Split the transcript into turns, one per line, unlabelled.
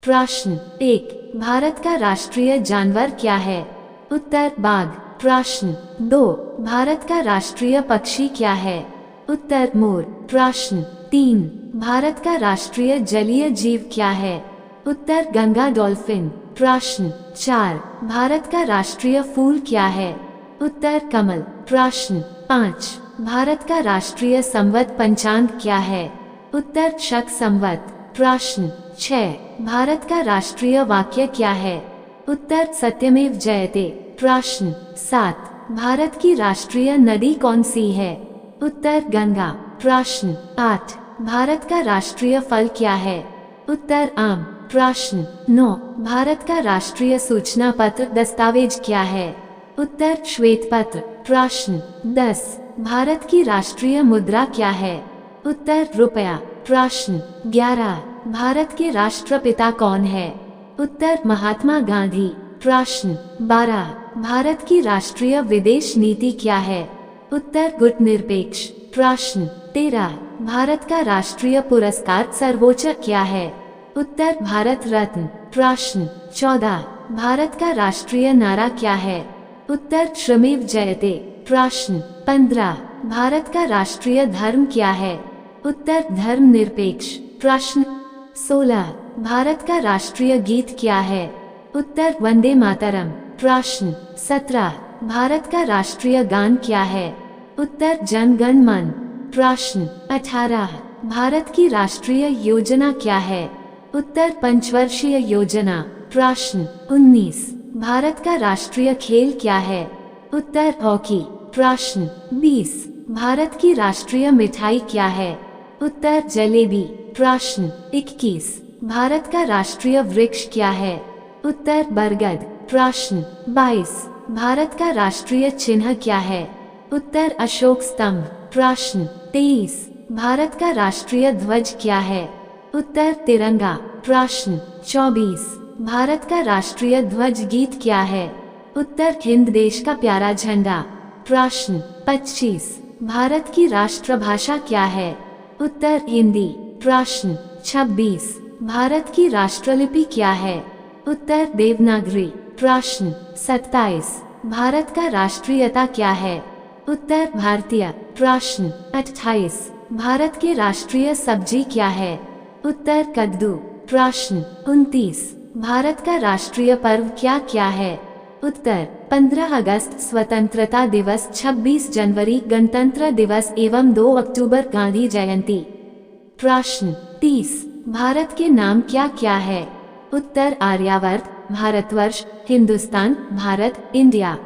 प्रश्न 1, भारत का राष्ट्रीय जानवर क्या है? उत्तर बाघ। प्रश्न 2, भारत का राष्ट्रीय पक्षी क्या है? उत्तर मोर। प्रश्न 3, भारत का राष्ट्रीय जलीय जीव क्या है? उत्तर गंगा डॉल्फिन। प्रश्न 4, भारत का राष्ट्रीय फूल क्या है? उत्तर कमल। प्रश्न 5, भारत का राष्ट्रीय संवत पंचांग क्या है? उत्तर शक संवत। प्रश्न 6, भारत का राष्ट्रीय वाक्य क्या है? उत्तर सत्यमेव जयते। प्रश्न 7, भारत की राष्ट्रीय नदी कौन सी है? उत्तर गंगा। प्रश्न 8, भारत का राष्ट्रीय फल क्या है? उत्तर आम। प्रश्न 9, भारत का राष्ट्रीय सूचना पत्र दस्तावेज क्या है? उत्तर श्वेत पत्र। प्रश्न 10, भारत की राष्ट्रीय मुद्रा क्या है? उत्तर रुपया। प्रश्न 11, भारत के राष्ट्रपिता कौन है? उत्तर महात्मा गांधी। प्रश्न 12, भारत की राष्ट्रीय विदेश नीति क्या है? उत्तर गुटनिरपेक्ष। प्रश्न 13, भारत का राष्ट्रीय पुरस्कार सर्वोच्च क्या है? उत्तर भारत रत्न। प्रश्न 14, भारत का राष्ट्रीय नारा क्या है? उत्तर श्रमेव जयते। प्रश्न 15, भारत का राष्ट्रीय धर्म क्या है? उत्तर धर्मनिरपेक्ष। प्रश्न 16, भारत का राष्ट्रीय गीत क्या है? उत्तर वंदे मातरम। प्रश्न 17, भारत का राष्ट्रीय गान क्या है? उत्तर जन गण मन। प्रश्न 18, भारत की राष्ट्रीय योजना क्या है? उत्तर पंचवर्षीय योजना। प्रश्न 19, भारत का राष्ट्रीय खेल क्या है? उत्तर हॉकी। प्रश्न 20, भारत की राष्ट्रीय मिठाई क्या है? उत्तर जलेबी। प्रश्न 21, भारत का राष्ट्रीय वृक्ष क्या है? उत्तर बरगद। प्रश्न 22, भारत का राष्ट्रीय चिन्ह क्या है? उत्तर अशोक स्तंभ। प्रश्न 23, भारत का राष्ट्रीय ध्वज क्या है? उत्तर तिरंगा। प्रश्न 24, भारत का राष्ट्रीय ध्वज गीत क्या है? उत्तर हिंद देश का प्यारा झंडा। प्रश्न 25, भारत की राष्ट्रभाषा क्या है? उत्तर हिंदी। प्रश्न 26, भारत की राष्ट्रलिपि क्या है? उत्तर देवनागरी। प्रश्न 27, भारत का राष्ट्रीयता क्या है? उत्तर भारतीय। प्रश्न 28, भारत के राष्ट्रीय सब्जी क्या है? उत्तर कद्दू। प्रश्न 29, भारत का राष्ट्रीय पर्व क्या क्या है? उत्तर 15 अगस्त स्वतंत्रता दिवस, 26 जनवरी गणतंत्र दिवस एवं 2 अक्टूबर गांधी जयंती। प्रश्न 30, भारत के नाम क्या क्या है? उत्तर आर्यावर्त, भारतवर्ष, हिंदुस्तान, भारत, इंडिया।